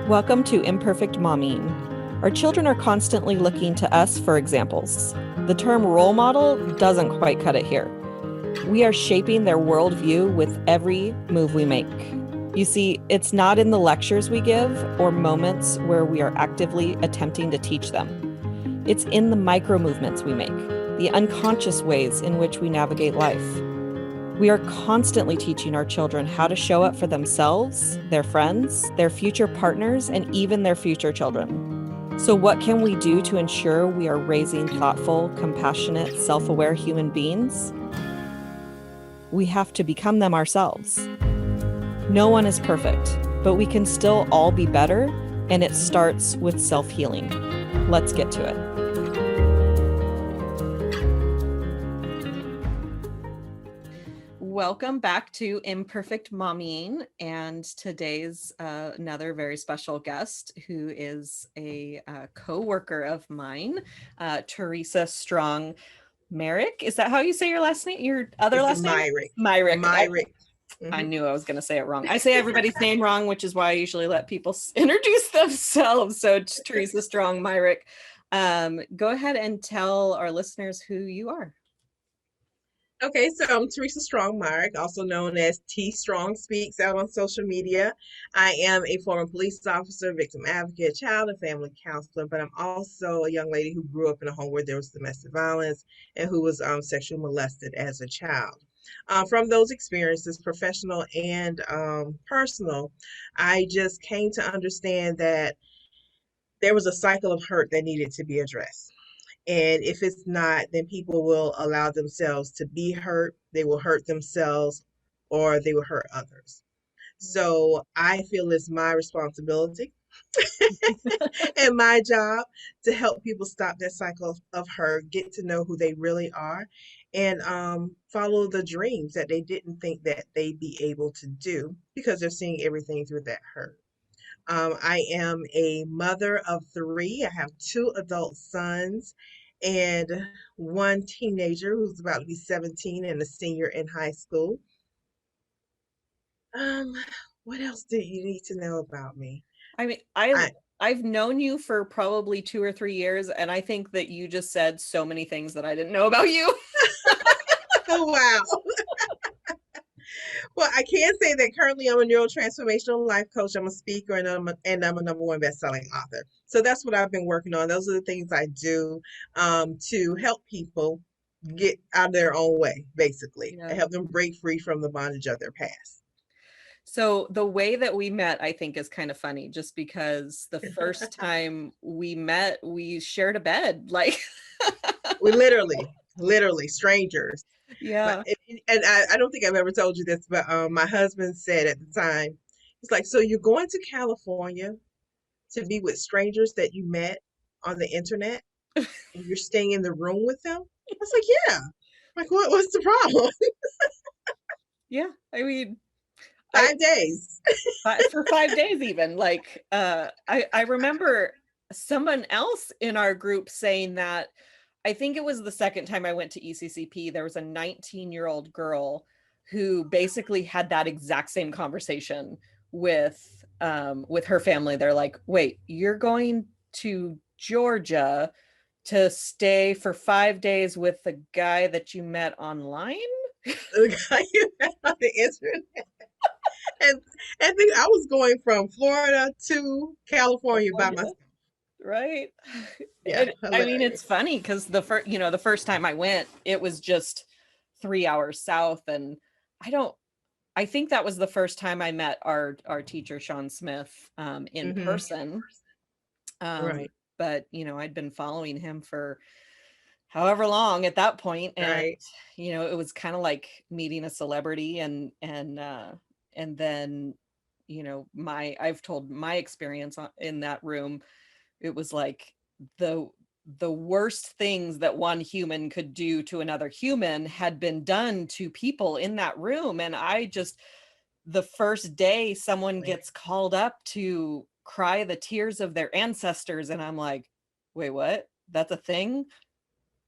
Welcome to Imperfect Mommying. Our children are constantly looking to us for examples. The term role model doesn't quite cut it here. We are shaping their worldview with every move we make. You see, it's not in the lectures we give or moments where we are actively attempting to teach them. It's in the micro movements we make, the unconscious ways in which we navigate life. We are constantly teaching our children how to show up for themselves, their friends, their future partners, and even their future children. So what can we do to ensure we are raising thoughtful, compassionate, self-aware human beings? We have to become them ourselves. No one is perfect, but we can still all be better, and it starts with self-healing. Let's get to it. Welcome back to Imperfect Mommying, and today's another very special guest who is a co-worker of mine, Teresa Strong Myrick. Is that how you say your last name? Your other last name? Myrick. Myrick. Myrick. I knew I was going to say it wrong. I say everybody's name wrong, which is why I usually let people introduce themselves. So it's Teresa Strong Myrick. Go ahead and tell our listeners who you are. Okay, so I'm Teresa Strong Myrick, also known as T Strong Speaks out on social media. I am a former police officer, victim advocate, child and family counselor, but I'm also a young lady who grew up in a home where there was domestic violence and who was sexually molested as a child. From those experiences, professional and personal, I just came to understand that there was a cycle of hurt that needed to be addressed. And if it's not, then people will allow themselves to be hurt. They will hurt themselves or they will hurt others. So I feel it's my responsibility and my job to help people stop that cycle of hurt, get to know who they really are, and follow the dreams that they didn't think that they'd be able to do because they're seeing everything through that hurt. I am a mother of three. I have two adult sons and one teenager who's about to be 17 and a senior in high school. Um, what else do you need to know about me? I mean, I've known you for probably 2 or 3 years, and I think that you just said so many things that I didn't know about you. Oh, wow. Well, I can say that currently I'm a neurotransformational life coach. I'm a speaker and I'm a number one best-selling author. So that's what I've been working on. Those are the things I do to help people get out of their own way, basically, and help them break free from the bondage of their past. So the way that we met, I think, is kind of funny, just because the first time we met, we shared a bed. Like we literally strangers. Yeah. And I don't think I've ever told you this, but my husband said at the time, he's like, so you're going to California to be with strangers that you met on the internet and you're staying in the room with them? I was like, yeah. Like, what's the problem? Yeah. I mean, 5 days. For 5 days even. Like, I remember someone else in our group saying that, I think it was the second time I went to ECCP, there was a 19-year-old girl who basically had that exact same conversation with her family. They're like, wait, you're going to Georgia to stay for 5 days with the guy that you met online? The guy you met on the internet. And I was going from Florida to California by myself. Right. Yeah. I mean, it's funny because the first time I went, it was just 3 hours south. And I think that was the first time I met our teacher, Sean Smith, in person. Right. But, I'd been following him for however long at that point. And, right. It was kind of like meeting a celebrity and then, I've told my experience in that room. It was like the worst things that one human could do to another human had been done to people in that room. And the first day someone gets called up to cry the tears of their ancestors. And I'm like, wait, what? That's a thing?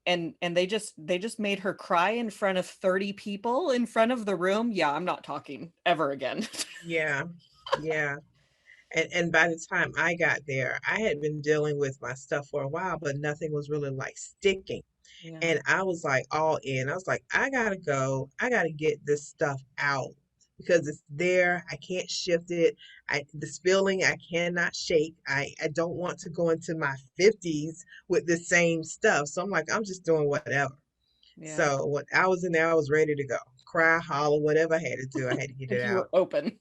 And they just made her cry in front of 30 people in front of the room. Yeah, I'm not talking ever again. Yeah. And by the time I got there, I had been dealing with my stuff for a while, but nothing was really like sticking. Yeah. And I was like all in. I was like, I gotta go. I gotta get this stuff out because it's there. I can't shift it. This feeling I cannot shake. I don't want to go into my 50s with the same stuff. So I'm like, I'm just doing whatever. Yeah. So when I was in there, I was ready to go. Cry, holler, whatever I had to do, I had to get it Like you out. were open.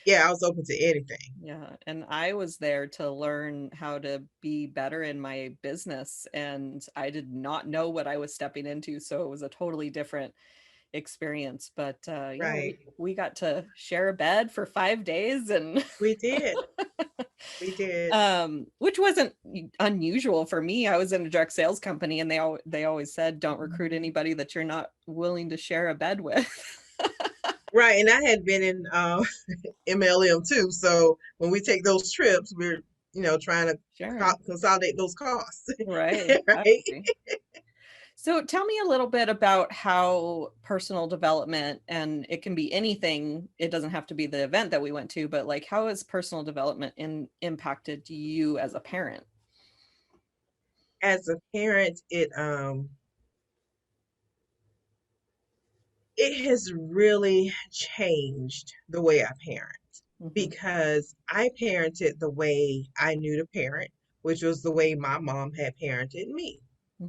Yeah, I was open to anything. Yeah, and I was there to learn how to be better in my business, and I did not know what I was stepping into, so it was a totally different experience. But yeah, Right. we got to share a bed for 5 days, and We did. We did. which wasn't unusual for me. I was in a direct sales company, and they always said, "Don't recruit anybody that you're not willing to share a bed with." Right. And I had been in MLM too. So when we take those trips, we're, trying to Sharing, consolidate those costs. right? Right. Exactly. So tell me a little bit about how personal development, and it can be anything, it doesn't have to be the event that we went to, but like how has personal development impacted you as a parent? As a parent, it has really changed the way I parent Hmm. because I parented the way I knew to parent, which was the way my mom had parented me.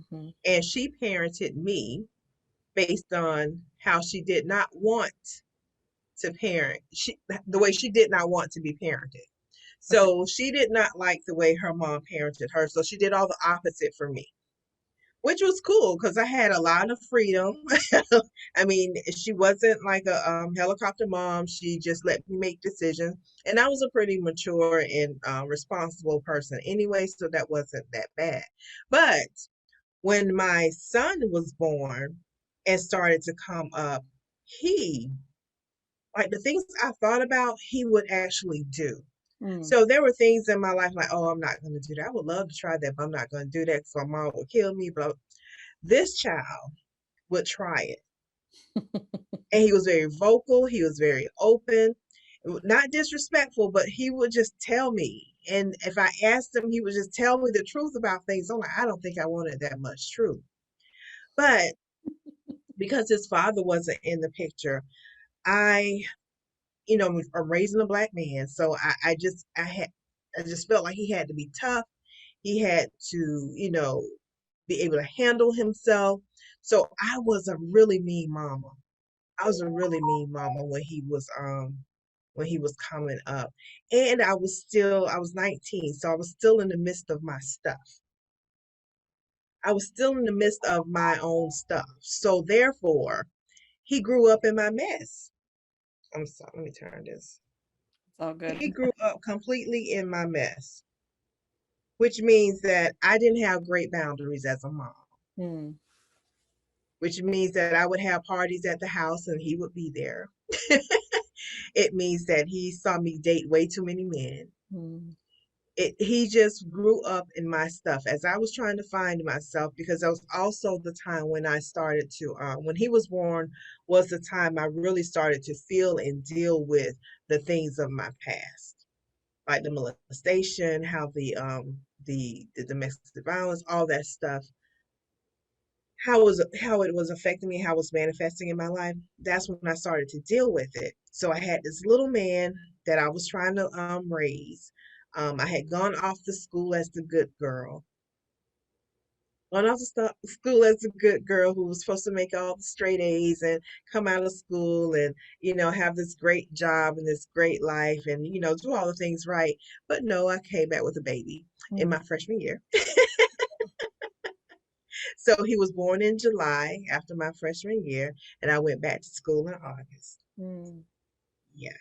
Hmm. And she parented me based on how she did not want to parent, the way she did not want to be parented. Okay. So she did not like the way her mom parented her. So she did all the opposite for me, which was cool because I had a lot of freedom. I mean, she wasn't like a helicopter mom. She just let me make decisions. And I was a pretty mature and responsible person anyway, so that wasn't that bad. But when my son was born and started to come up, he, like the things I thought about, he would actually do. Mm. So there were things in my life like, oh, I'm not going to do that. I would love to try that, but I'm not going to do that because my mom would kill me. But this child would try it. And he was very vocal. He was very open, not disrespectful, but he would just tell me. And if I asked him, he would just tell me the truth about things. I'm like, I don't think I wanted that much truth. But because his father wasn't in the picture, I, I'm raising a black man. So I just felt like he had to be tough. He had to, be able to handle himself. So I was a really mean mama. I was a really mean mama when he was coming up. And I was 19, so I was still in the midst of my stuff. I was still in the midst of my own stuff. So therefore, he grew up in my mess. I'm sorry, let me turn this. It's all good. He grew up completely in my mess, which means that I didn't have great boundaries as a mom, Mm. which means that I would have parties at the house and he would be there. It means that he saw me date way too many men. Mm. He just grew up in my stuff as I was trying to find myself because that was also the time when I started to when he was born was the time I really started to feel and deal with the things of my past, like the molestation, how the domestic violence, all that stuff, how it was affecting me, how it was manifesting in my life. That's when I started to deal with it. So I had this little man that I was trying to raise. I had gone off to school as the good girl. Gone off to school as a good girl who was supposed to make all the straight A's and come out of school and have this great job and this great life and do all the things right. But no, I came back with a baby in Mm. my freshman year. So he was born in July after my freshman year, and I went back to school in August. Mm. Yeah.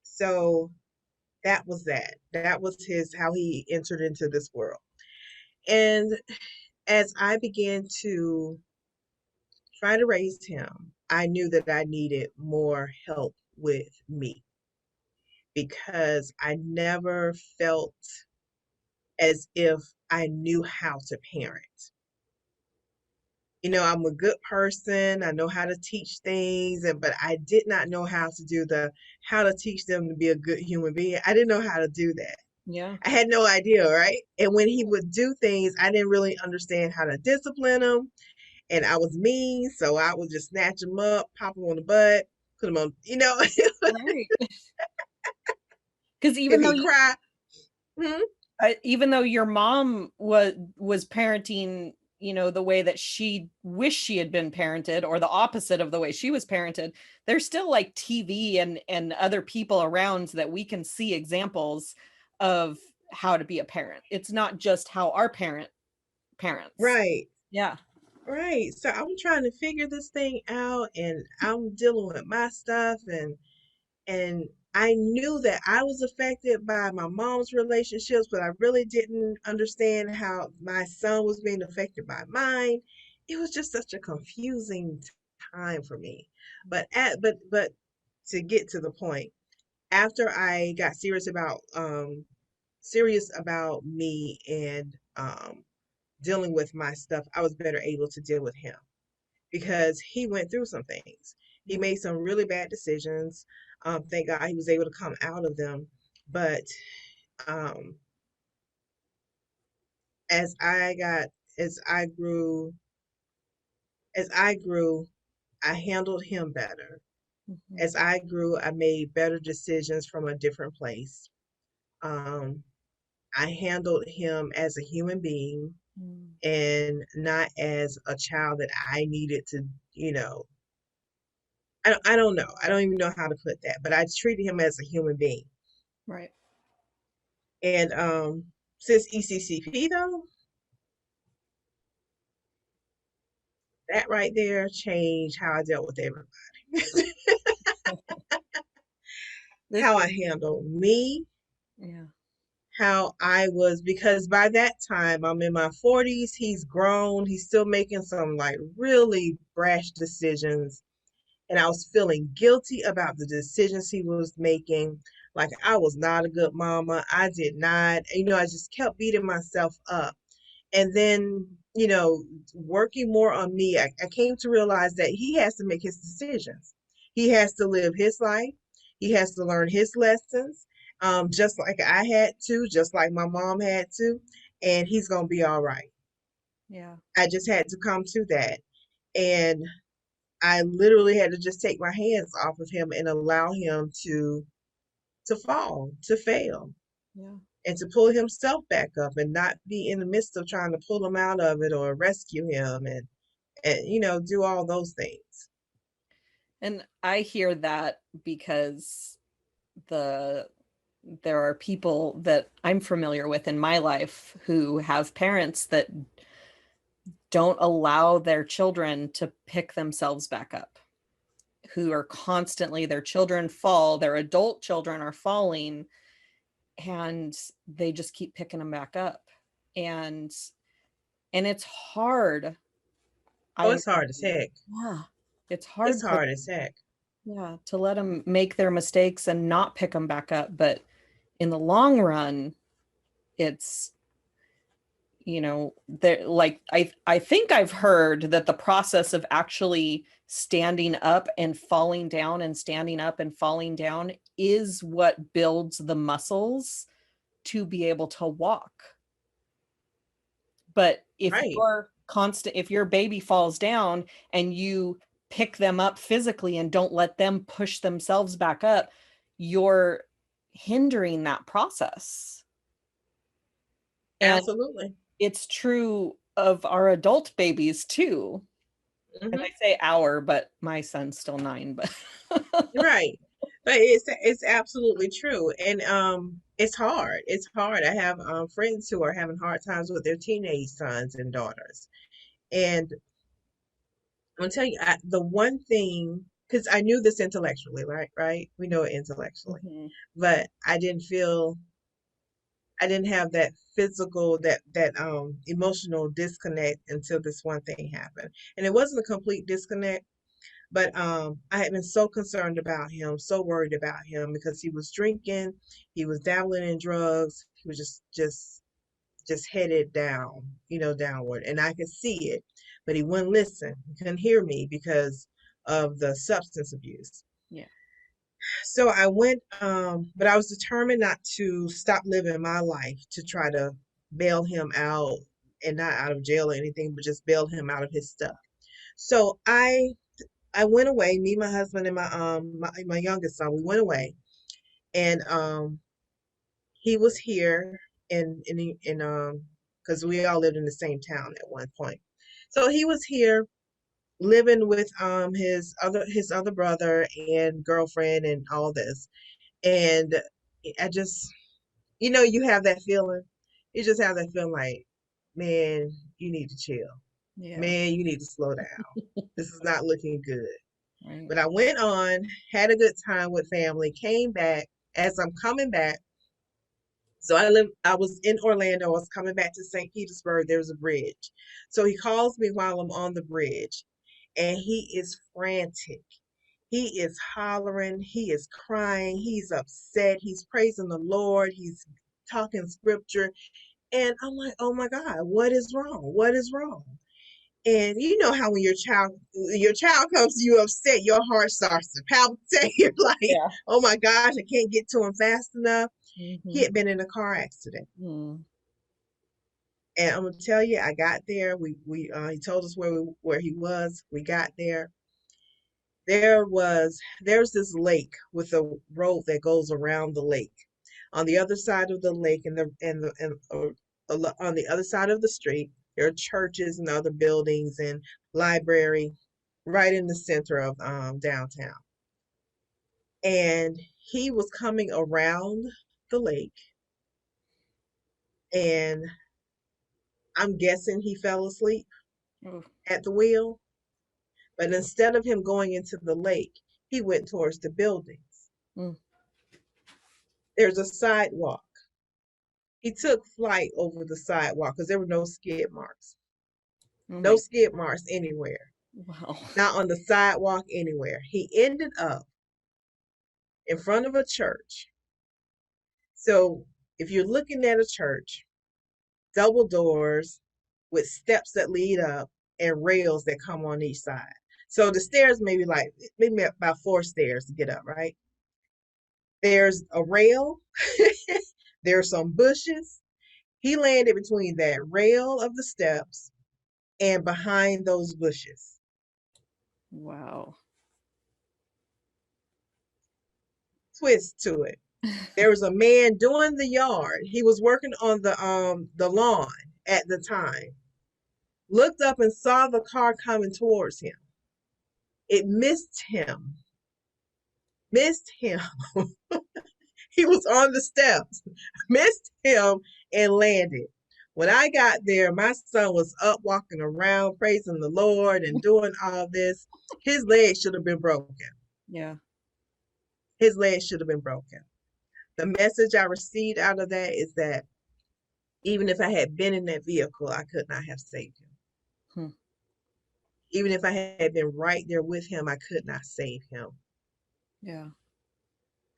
So that was that. That was how he entered into this world. And as I began to try to raise him, I knew that I needed more help with me because I never felt as if I knew how to parent. I'm a good person. I know how to teach things, but I did not know how to do how to teach them to be a good human being. I didn't know how to do that. Yeah. I had no idea, right? And when he would do things, I didn't really understand how to discipline him. And I was mean, so I would just snatch him up, pop him on the butt, put him on, Right. Because if he cried. Hmm? even though your mom was parenting, the way that she wished she had been parented, or the opposite of the way she was parented, there's still like TV and other people around that we can see examples of how to be a parent. It's not just how our parents. Right. Yeah. Right. So I'm trying to figure this thing out and I'm dealing with my stuff and I knew that I was affected by my mom's relationships, but I really didn't understand how my son was being affected by mine. It was just such a confusing time for me. But to get to the point, after I got serious about me and dealing with my stuff, I was better able to deal with him because he went through some things. He Yeah. made some really bad decisions. Thank God he was able to come out of them. But um, as I got, as I grew, as I grew, I handled him better. Mhm. As I grew, I made better decisions from a different place. Um, I handled him as a human being Mm. and not as a child that I needed to, you know, I don't know. I don't even know how to put that, but I treated him as a human being. Right. And since ECCP though, that right there changed how I dealt with everybody. This. How I handled me, Yeah. how I was, because by that time I'm in my 40s, he's grown, he's still making some like really brash decisions. And I was feeling guilty about the decisions he was making. Like I was not a good mama. I did not, I just kept beating myself up. And then, working more on me, I came to realize that he has to make his decisions. He has to live his life. He has to learn his lessons, just like I had to, just like my mom had to, and he's going to be all right. Yeah. I just had to come to that. And I literally had to just take my hands off of him and allow him to fall, to fail, Yeah. and to pull himself back up and not be in the midst of trying to pull him out of it or rescue him and do all those things. And I hear that because the there are people that I'm familiar with in my life who have parents that don't allow their children to pick themselves back up, who are constantly, their children fall, their adult children are falling, and they just keep picking them back up. And it's hard. Oh, I it's hard as heck. Yeah, it's It's hard to, hard as heck. yeah, to let them make their mistakes and not pick them back up, but in the long run, it's, there, like, I think I've heard that the process of actually standing up and falling down and standing up and falling down is what builds the muscles to be able to walk. But Right. if your baby falls down and you pick them up physically and don't let them push themselves back up, you're hindering that process. And Absolutely. it's true of our adult babies too. And I Hmm. say our, but my son's still 9, but Right. But it's absolutely true. And it's hard. It's hard. I have friends who are having hard times with their teenage sons and daughters. And I'm gonna tell you the one thing, because I knew this intellectually, right? Right? We know it intellectually, Mhm. but I didn't have that physical, that emotional disconnect until this one thing happened, and it wasn't a complete disconnect. But I had been so concerned about him, so worried about him because he was drinking, he was dabbling in drugs, he was just headed down, downward, and I could see it. but he wouldn't listen. He couldn't hear me because of the substance abuse. Yeah. So I went, but I was determined not to stop living my life to try to bail him out, and not out of jail or anything, but just bail him out of his stuff. So I went away, me, my husband, and my youngest son, we went away, and he was here in because we all lived in the same town at one point. So he was here living with his other brother and girlfriend and all this. And I just, you have that feeling. You just have that feeling like, man, you need to chill. Yeah. Man, you need to slow down. This is not looking good. Right. But I went on, had a good time with family, came back. As I'm coming back, so I was in Orlando, I was coming back to St. Petersburg, there was a bridge. So he calls me while I'm on the bridge, and he is frantic. He is hollering, he is crying, he's upset, he's praising the Lord, he's talking scripture. And I'm like, oh my God, what is wrong? What is wrong? And you know how when your child comes to you upset, your heart starts to palpitate. You're like, Yeah. oh my gosh, I can't get to him fast enough. He Mm-hmm. had been in a car accident. Mm. And I'm gonna tell you, I got there. He told us where he was. We got there. There's this lake with a road that goes around the lake. On the other side of the lake, on the other side of the street, there are churches and other buildings and library, right in the center of downtown. And he was coming around the lake, and I'm guessing he fell asleep Oh. at the wheel. But instead of him going into the lake, he went towards the buildings. Mm. There's a sidewalk. He took flight over the sidewalk because there were no skid marks. Oh No my. skid marks anywhere. Wow. Not on the sidewalk anywhere. He ended up in front of a church. So if you're looking at a church, double doors with steps that lead up and rails that come on each side. So the stairs maybe about 4 stairs to get up, right? There's a rail, there's some bushes. He landed between that rail of the steps and behind those bushes. Wow. Twist to it. There was a man doing the yard. He was working on the lawn at the time. Looked up and saw the car coming towards him. It missed him. Missed him. He was on the steps. Missed him and landed. When I got there, my son was up walking around, praising the Lord and doing all this. His leg should have been broken. Yeah. His leg should have been broken. The message I received out of that is that even if I had been in that vehicle, I could not have saved him. Hmm. Even if I had been right there with him, I could not save him. Yeah.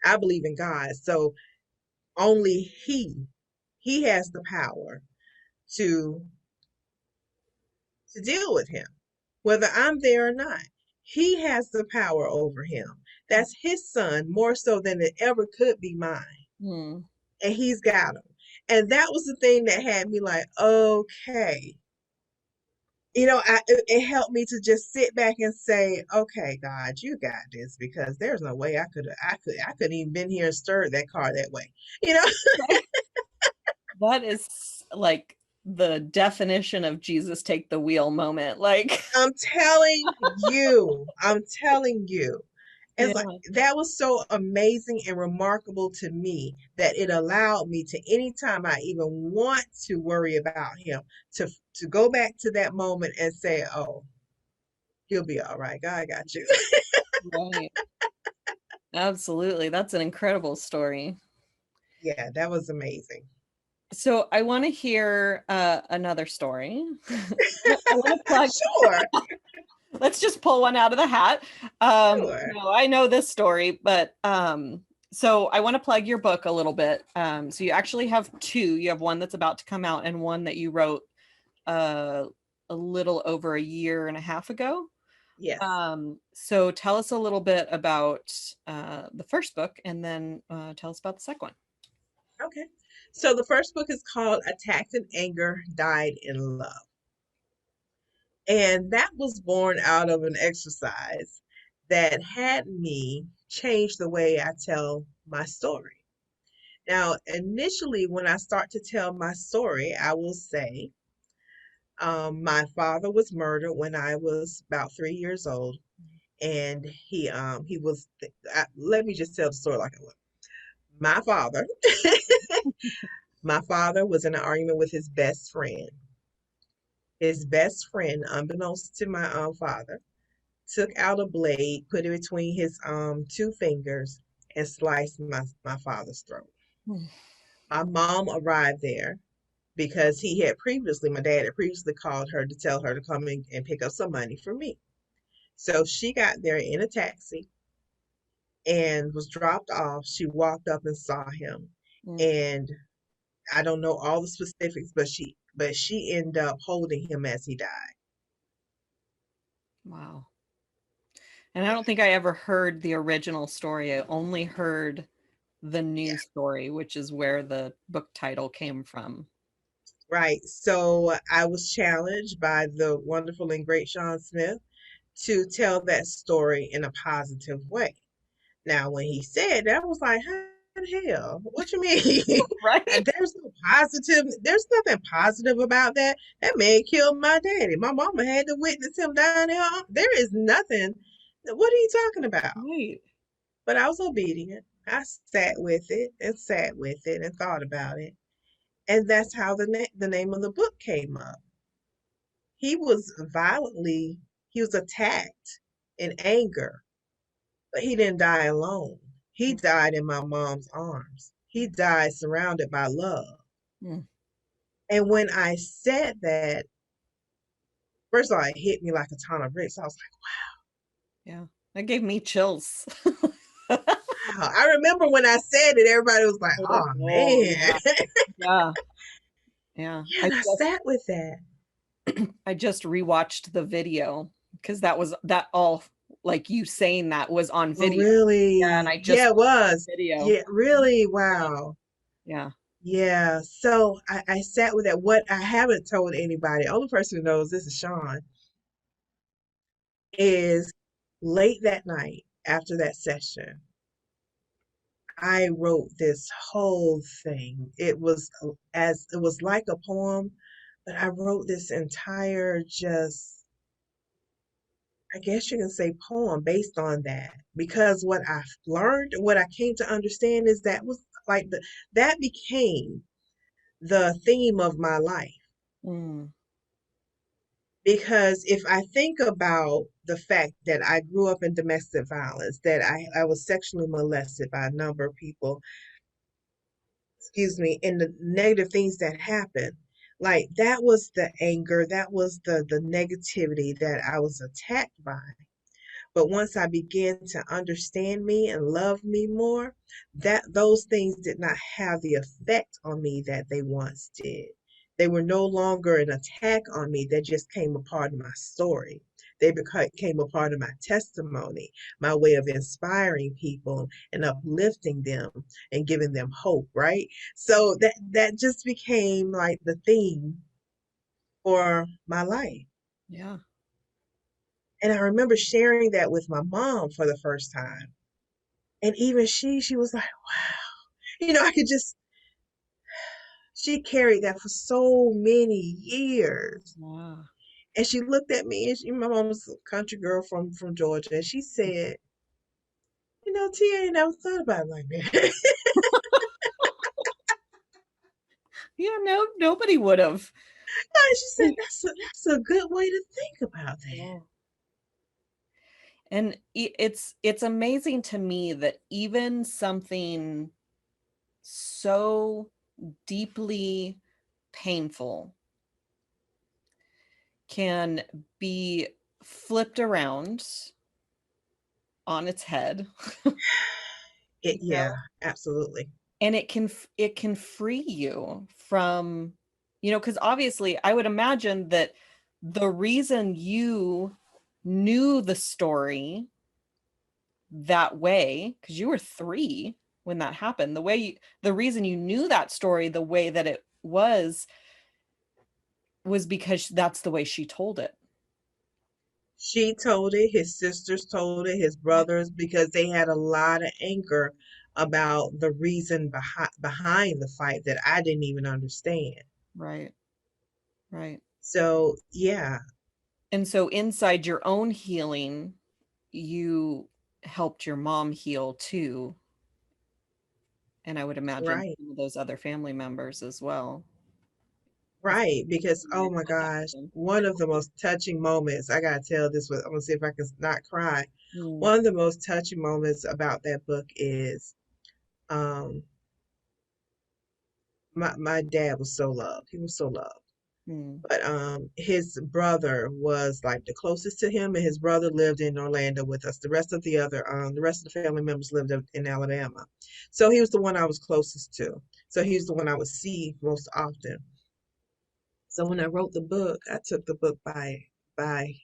I believe in God. So only he has the power to deal with him, whether I'm there or not. He has the power over him. That's his son more so than it ever could be mine. Mm. And he's got him. And that was the thing that had me like, okay. It helped me to just sit back and say, okay, God, you got this, because there's no way I couldn't even been here and stirred that car that way. That is like the definition of Jesus take the wheel moment. Like, I'm telling you. It's yeah. like that was so amazing and remarkable to me that it allowed me to, anytime I even want to worry about him, to go back to that moment and say, oh, he'll be all right. God got you. Right. Absolutely. That's an incredible story. Yeah, that was amazing. So I want to hear another story. I want to plug. Sure. Let's just pull one out of the hat. Sure. No, I know this story, but so I want to plug your book a little bit. So you actually have 2. You have one that's about to come out and one that you wrote a little over a year and a half ago. Yes. So tell us a little bit about the first book, and then tell us about the second one. Okay. So the first book is called Attacked in Anger, Died in Love. And that was born out of an exercise that had me change the way I tell my story. Now, initially, when I start to tell my story, I will say, my father was murdered when I was about 3 years old, and he was. Let me just tell the story like it was. My father, my father was in an argument with his best friend. His best friend, unbeknownst to my father, took out a blade, put it between his two fingers, and sliced my father's throat. My mom arrived there because my dad had previously called her to tell her to come in and pick up some money for me. So she got there in a taxi and was dropped off. She walked up and saw him. And I don't know all the specifics, but she ended up holding him as he died. Wow. And I don't think I ever heard the original story. I only heard the new story, which is where the book title came from. Right. So I was challenged by the wonderful and great Sean Smith to tell that story in a positive way. Now, when he said that, I was like, how the hell? What you mean? Right? And there's nothing positive about that. That man killed my daddy. My mama had to witness him dying there. There is nothing. What are you talking about? Right. But I was obedient. I sat with it and thought about it. And that's how the name of the book came up. He was he was attacked in anger, but he didn't die alone. He died in my mom's arms. He died surrounded by love. Mm. And when I said that, first of all, it hit me like a ton of bricks. I was like, Yeah. That gave me chills. wow. I remember when I said it, everybody was like, oh man. Yeah. Yeah. Yeah, and I sat with that. I just rewatched the video because that all, like you saying that, was on Oh, video. really? Yeah, and I just Yeah, it was. video. Yeah, really? Wow. Yeah. Yeah. So I sat with that. What I haven't told anybody, only person who knows this is Sean, is late that night after that session, I wrote this whole thing. It was like a poem, but I wrote this entire just, I guess you can say, poem based on that. Because what I've learned, what I came to understand is that was like that became the theme of my life. Mm. Because if I think about the fact that I grew up in domestic violence, that I was sexually molested by a number of people, excuse me, and the negative things that happened, like that was the anger, that was the negativity that I was attacked by. But once I began to understand me and love me more, that those things did not have the effect on me that they once did. They were no longer an attack on me. They just came a part of my story. They became a part of my testimony, my way of inspiring people and uplifting them and giving them hope, right? So that just became like the theme for my life. Yeah. And I remember sharing that with my mom for the first time. And even she was like, wow. I could just, she carried that for so many years. Wow. And she looked at me, and my mom was a country girl from Georgia. And she said, T, I ain't never thought about it like that. Yeah, no, nobody would have. And she said, that's a good way to think about that. Yeah. And it's amazing to me that even something so deeply painful can be flipped around on its head. Yeah, absolutely. And it can free you from, because obviously I would imagine that the reason you knew the story that way, because you were 3 when that happened, the reason you knew that story the way that it was because that's the way she told it. She told it, his sisters told it, his brothers, because they had a lot of anger about the reason behind the fight that I didn't even understand. Right. Right. So, yeah, And so inside your own healing, you helped your mom heal too. And I would imagine right, some of those other family members as well. right. Because, oh my What gosh, happened. one of the most touching moments, I gotta tell this one, I'm gonna see if I can not cry. Mm, One of the most touching moments about that book is um my dad was so loved. He was so loved. mm, But his brother was like the closest to him, and his brother lived in Orlando with us. The rest of the family members lived up in Alabama. So he was the one I was closest to. So he was the one I would see most often. So when I wrote the book, I took the book by by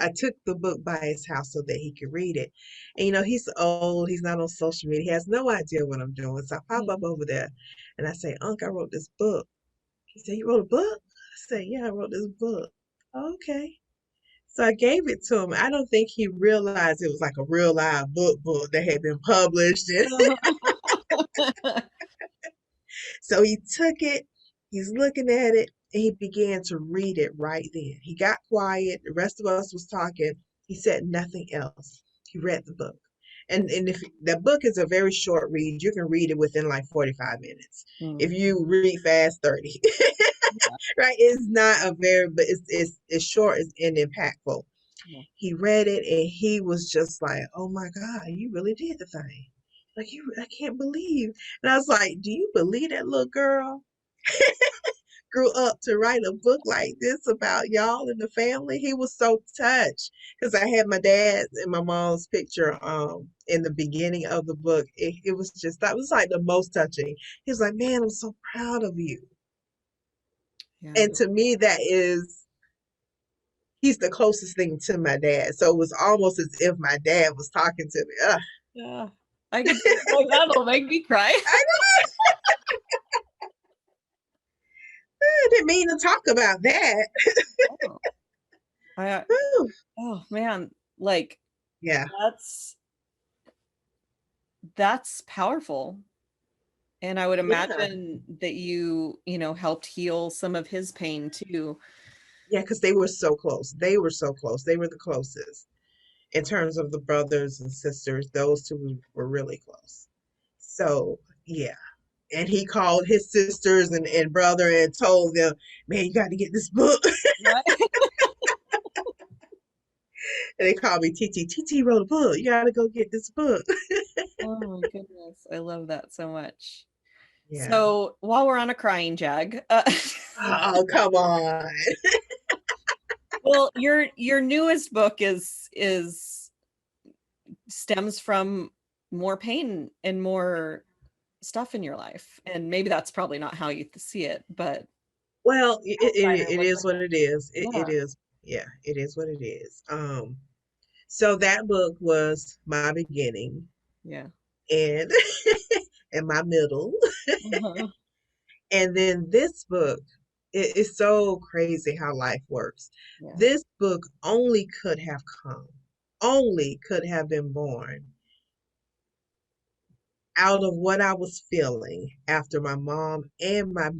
I took the book by his house so that he could read it. And he's old, he's not on social media, he has no idea what I'm doing. So I pop up mm. over there and I say, Unc, I wrote this book. He said, You wrote a book? I said, Yeah, I wrote this book. Okay. So I gave it to him. I don't think he realized it was like a real live book that had been published. And so he took it, he's looking at it, and he began to read it right then. He got quiet. The rest of us was talking. He said nothing else. He read the book. And if the book is a very short read, you can read it within like 45 minutes. If Mm. you read fast, 30. Yeah, Right? It's not a very, but it's short and impactful. yeah. He read it and he was just like, "Oh my God, you really did the thing! Like I can't believe." And I was like, "Do you believe that little girl grew up to write a book like this about y'all and the family?" He was so touched because I had my dad and my mom's picture in the beginning of the book. It was just that was like the most touching. He was like, "Man, I'm so proud of you." Yeah. And to me, he's the closest thing to my dad. So it was almost as if my dad was talking to me. Ugh. Yeah. I could see it. Like, that'll make me cry. I didn't mean to talk about that. Oh, I, Whew. oh man, like Yeah, that's powerful. And I would yeah, imagine that helped heal some of his pain too. yeah, because they were so close. They were so close. They were the closest in terms of the brothers and sisters. Those two were really close. So, yeah. And he called his sisters and brother and told them, "Man, you got to get this book." Right? And they called me TT. TT wrote a book. You got to go get this book. Oh my goodness. I love that so much. Yeah. So while we're on a crying jag, Oh, come on. well, your newest book is stems from more pain and more stuff in your life. And maybe that's probably not how you see it, but Well, outsider it would is look what at it is. it. It Yeah. is. Yeah, it is what it is. So that book was my beginning Yeah. and and my middle. Uh-huh. And then this book, it is so crazy how life works. Yeah. This book only could have been born out of what I was feeling after my mom and my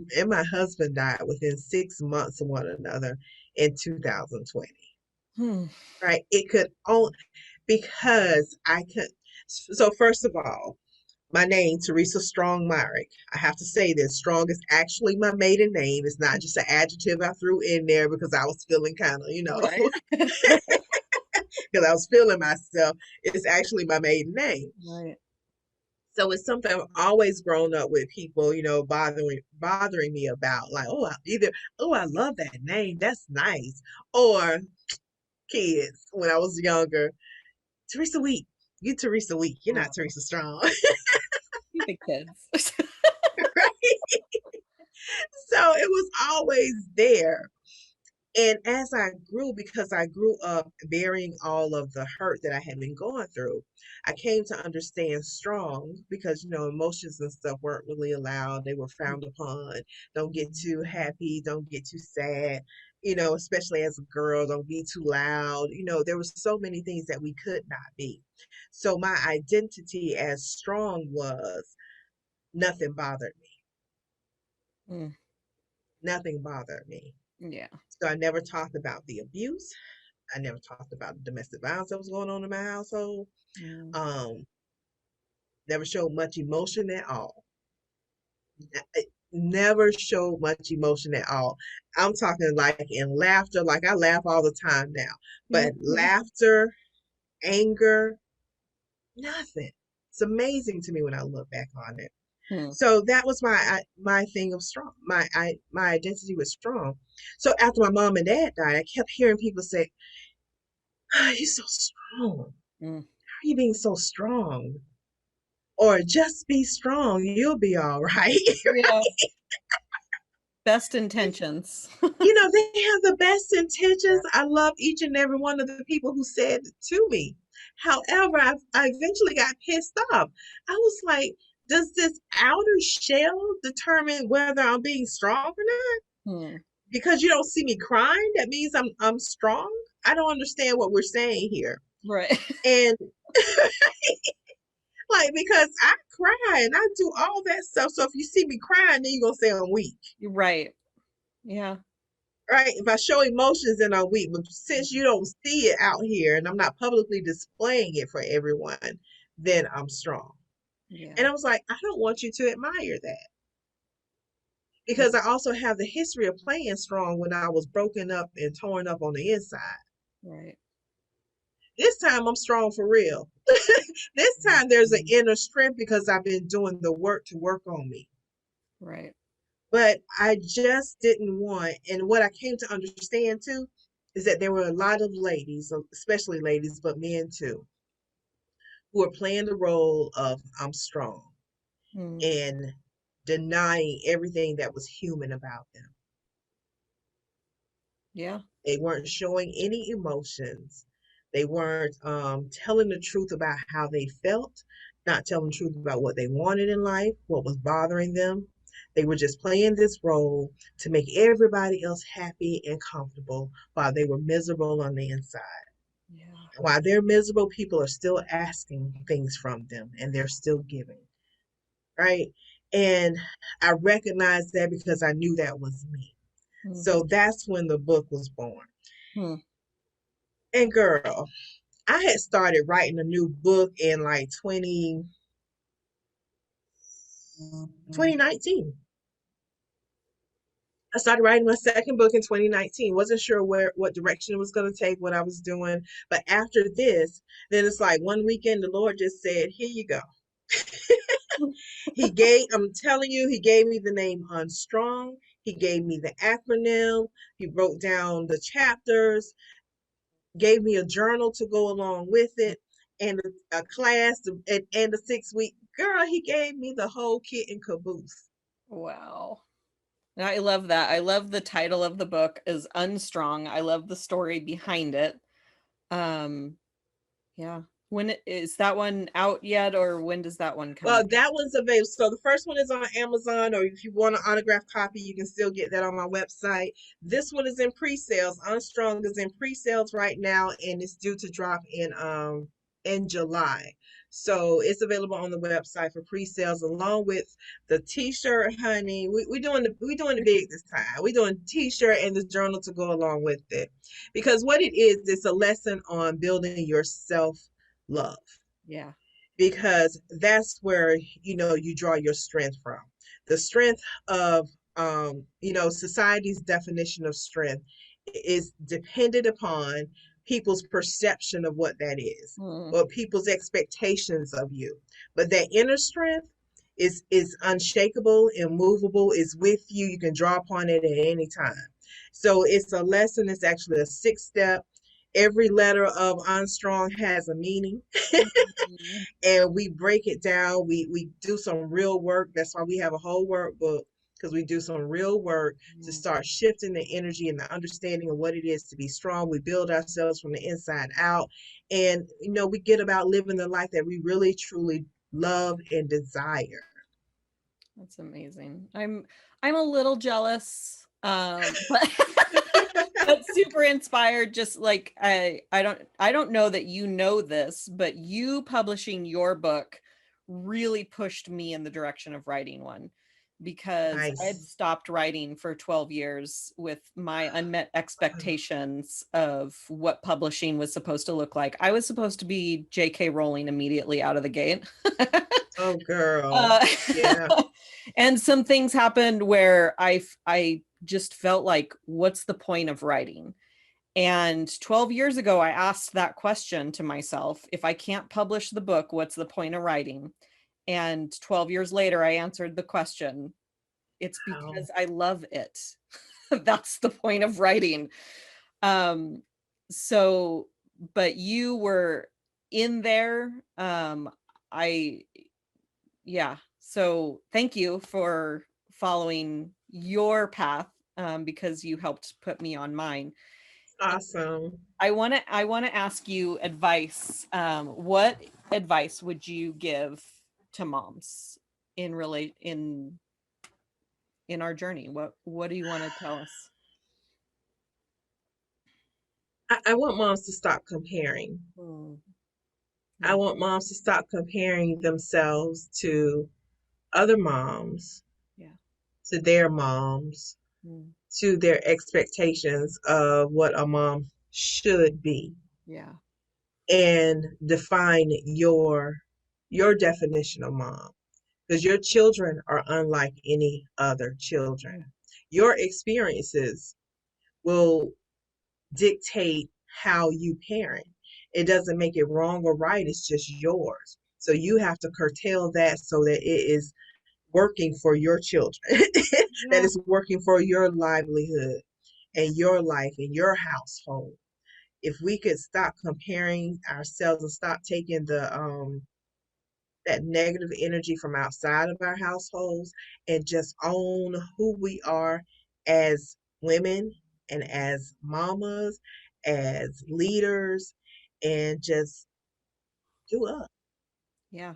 husband died within 6 months of one another in 2020. Hmm. Right? It could only because I could. So first of all, my name, Teresa Strong Myrick. I have to say this. Strong is actually my maiden name. It's not just an adjective I threw in there because I was feeling kind of, Right. because I was feeling myself. It's actually my maiden name. Right. So it's something I've always grown up with people, bothering me about. Like, oh, I love that name. That's nice. Or kids when I was younger. Teresa Week. You Teresa Week. You're not Oh, Teresa Strong. you the kids. Right? So it was always there. And as I grew, because I grew up bearing all of the hurt that I had been going through, I came to understand strong because, emotions and stuff weren't really allowed. They were frowned upon. Don't get too happy. Don't get too sad. Especially as a girl, don't be too loud. There were so many things that we could not be. So my identity as strong was nothing bothered me. Mm. Nothing bothered me. Yeah. So I never talked about the abuse. I never talked about the domestic violence that was going on in my household. Mm. Um, Never showed much emotion at all. Never showed much emotion at all. I'm talking like in laughter, like I laugh all the time now, but laughter, anger, nothing. It's amazing to me when I look back on it. Mm. So that was my thing of strong. My identity was strong. So after my mom and dad died, I kept hearing people say, "Oh, you're so strong. Mm. How are you being so strong?" Or just be strong, you'll be all right. Yeah. Best intentions. They have the best intentions. I love each and every one of the people who said it to me. However, I eventually got pissed off. I was like, does this outer shell determine whether I'm being strong or not? Mm. Because you don't see me crying, that means I'm strong. I don't understand what we're saying here. Right. And like, because I cry and I do all that stuff. So if you see me crying, then you're gonna say I'm weak. Right. Yeah. Right? If I show emotions, then I'm weak. But since you don't see it out here and I'm not publicly displaying it for everyone, then I'm strong. Yeah. And I was like, I don't want you to admire that. Because I also have the history of playing strong when I was broken up and torn up on the inside. Right. This time I'm strong for real. This time there's an inner strength because I've been doing the work to work on me. Right. But I just didn't want, and what I came to understand too, is that there were a lot of ladies, especially ladies, but men too, who are playing the role of I'm strong Mm. and denying everything that was human about them. Yeah. They weren't showing any emotions. They weren't telling the truth about how they felt, not telling the truth about what they wanted in life, what was bothering them. They were just playing this role to make everybody else happy and comfortable while they were miserable on the inside. Yeah. While they're miserable, people are still asking things from them and they're still giving, right? And I recognized that because I knew that was me. Mm. So that's when the book was born. Mm. And girl, I had started writing a new book in like 2019. I started writing my second book in 2019. Wasn't sure what direction it was going to take, what I was doing. But after this, then it's like one weekend, the Lord just said, here you go. I'm telling you, he gave me the name Unstrong. He gave me the acronym. He wrote down the chapters, gave me a journal to go along with it, and a class and a 6 week. Girl, he gave me the whole kit and caboose. Wow. I love that. I love the title of the book is Unstrong. I love the story behind it. Yeah. Is that one out yet, or when does that one come Well, out? that one's available. So the first one is on Amazon, or if you want an autographed copy, you can still get that on my website. This one is in pre-sales. Unstrong is in pre-sales right now, and it's due to drop in July. So it's available on the website for pre-sales, along with the T-shirt, honey. We doing the big this time. We doing T-shirt and the journal to go along with it, because what it is, it's a lesson on building your self love, Yeah. because that's where you draw your strength from. The strength of society's definition of strength is dependent upon people's perception of what that is, Mm. or people's expectations of you. But that inner strength is unshakable, immovable, is with you. You can draw upon it at any time. So it's a lesson. It's actually a 6 step. Every letter of Unstrong has a meaning. And we break it down. We do some real work. That's why we have a whole workbook because we do some real work to start shifting the energy and the understanding of what it is to be strong. We build ourselves from the inside out. And, we get about living the life that we really, truly love and desire. That's amazing. I'm a little jealous, but but super inspired. Just like I don't know that you know this, but you publishing your book really pushed me in the direction of writing one, because I had Nice. stopped writing for 12 years with my unmet expectations of what publishing was supposed to look like. I was supposed to be J.K. Rowling immediately out of the gate. Oh, girl. Uh, Yeah. and some things happened where I just felt like, what's the point of writing? And 12 years ago, I asked that question to myself: if I can't publish the book, what's the point of writing? And 12 years later, I answered the question: it's Wow. because I love it. That's the point of writing. So, but you were in there. I Yeah. So thank you for following your path, because you helped put me on mine. Awesome. I want to ask you advice. What advice would you give to moms in our journey? What do you want to tell us? I want moms to stop comparing. Mm, I yeah. want moms to stop comparing themselves to other moms, Yeah. to their moms, Mm, to their expectations of what a mom should be, yeah. and define your definition of mom, because your children are unlike any other children. Mm, Your experiences will dictate how you parent. It doesn't make it wrong or right, it's just yours. So you have to curtail that so that it is working for your children, that yeah. is working for your livelihood and your life and your household. If we could stop comparing ourselves and stop taking the that negative energy from outside of our households and just own who we are as women and as mamas, as leaders, and just do us. Yeah.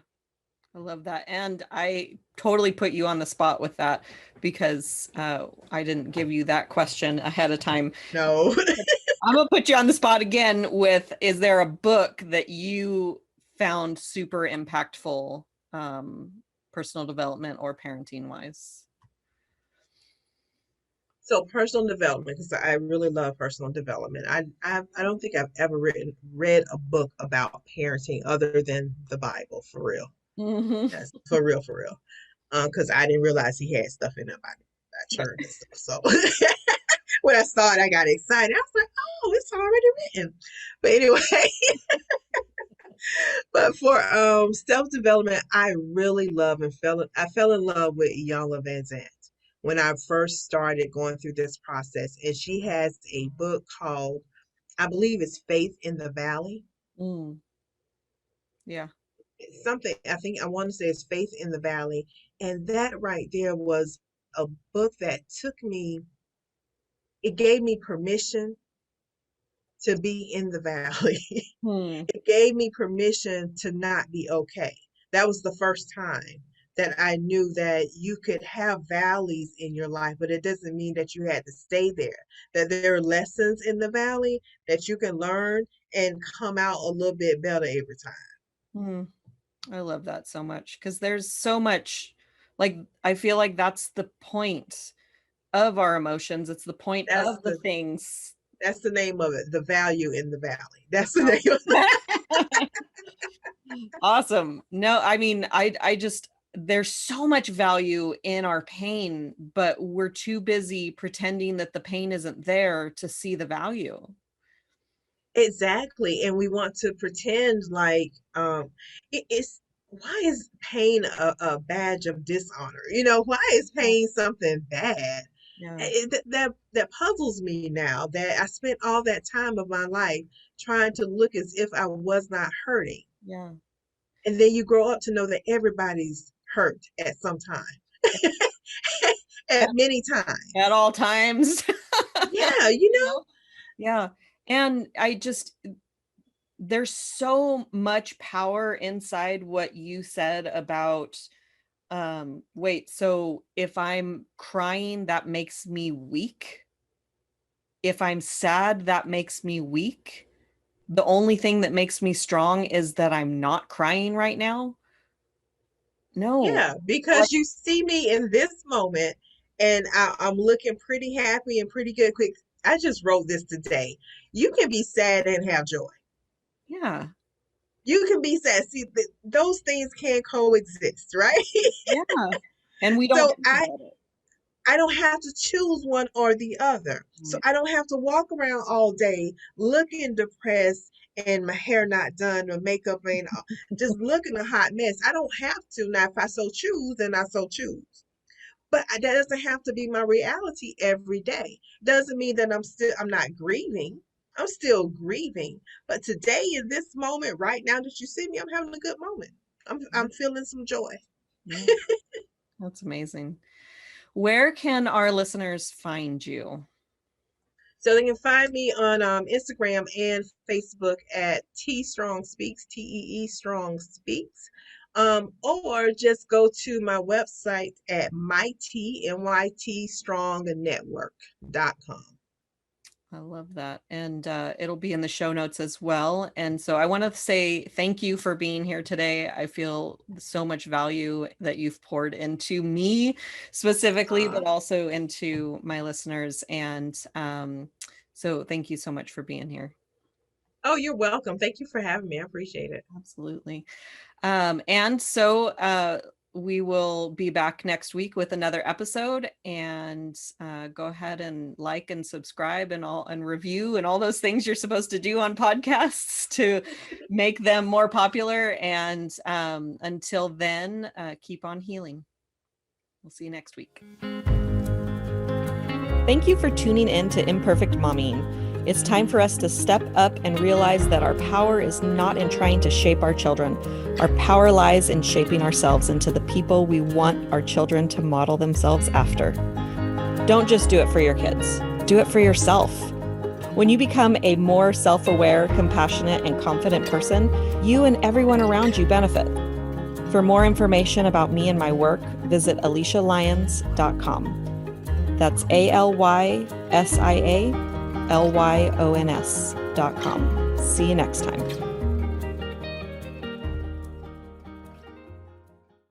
I love that. And I totally put you on the spot with that, because I didn't give you that question ahead of time. No. I'm gonna put you on the spot again with, is there a book that you found super impactful, personal development or parenting wise? So personal development, because I really love personal development. I don't think I've ever read a book about parenting other than the Bible, for real. Mm-hmm. That's for real, for real. Because I didn't realize he had stuff in there about church and stuff. So when I saw it, I got excited. I was like, oh, it's already written. But anyway, but for self development, I really love and I fell in love with Iyanla Vanzant when I first started going through this process. And she has a book called, I believe it's Faith in the Valley. Mm, yeah. It's something, I think I want to say it's Faith in the Valley. And that right there was a book that took me, it gave me permission to be in the valley. Hmm. It gave me permission to not be okay. That was the first time that I knew that you could have valleys in your life, but it doesn't mean that you had to stay there. That there are lessons in the valley that you can learn and come out a little bit better every time. Hmm. I love that so much, because there's so much, like, I feel like that's the point of our emotions. It's the point That's of the the things. that's the name of it. The value in the valley. That's the name of it. Awesome. No, I mean, I just, there's so much value in our pain, but we're too busy pretending that the pain isn't there to see the value. Exactly. And we want to pretend like it's why is pain a badge of dishonor? Why is Yeah. pain something bad? Yeah. That puzzles me now that I spent all that time of my life trying to look as if I was not hurting. Yeah. And then you grow up to know that everybody's hurt at some time. at many times. At all times. Yeah, you know? Yeah. And there's so much power inside what you said about, wait, so if I'm crying, that makes me weak. If I'm sad, that makes me weak. The only thing that makes me strong is that I'm not crying right now. No. Yeah, because you see me in this moment and I'm looking pretty happy and pretty good. Quick, I just wrote this today. You can be sad and have joy. Yeah. You can be sad. See, those things can coexist, right? Yeah. And we don't So talk about it. I don't have to choose one or the other. So Right. I don't have to walk around all day looking depressed and my hair not done or makeup ain't just looking a hot mess. I don't have to. Now, if I so choose, then I so choose. But that doesn't have to be my reality every day. Doesn't mean that I'm not grieving. I'm still grieving. But today, in this moment, right now that you see me, I'm having a good moment. I'm feeling some joy. Yeah. That's amazing. Where can our listeners find you? So they can find me on Instagram and Facebook at T Strong Speaks, TEE Strong Speaks. Or just go to my website at mytstrongnetwork.com. I love that. And it'll be in the show notes as well. And so I want to say thank you for being here today. I feel so much value that you've poured into me specifically, but also into my listeners. And so thank you so much for being here. Oh, you're welcome. Thank you for having me. I appreciate it. Absolutely. And so we will be back next week with another episode, and go ahead and like and subscribe and review and all those things you're supposed to do on podcasts to make them more popular. And until then, keep on healing. We'll see you next week. Thank you for tuning in to Imperfect Mommying. It's time for us to step up and realize that our power is not in trying to shape our children. Our power lies in shaping ourselves into the people we want our children to model themselves after. Don't just do it for your kids. Do it for yourself. When you become a more self-aware, compassionate, and confident person, you and everyone around you benefit. For more information about me and my work, visit AlysiaLyons.com. That's AlysiaLyons.com. See you next time.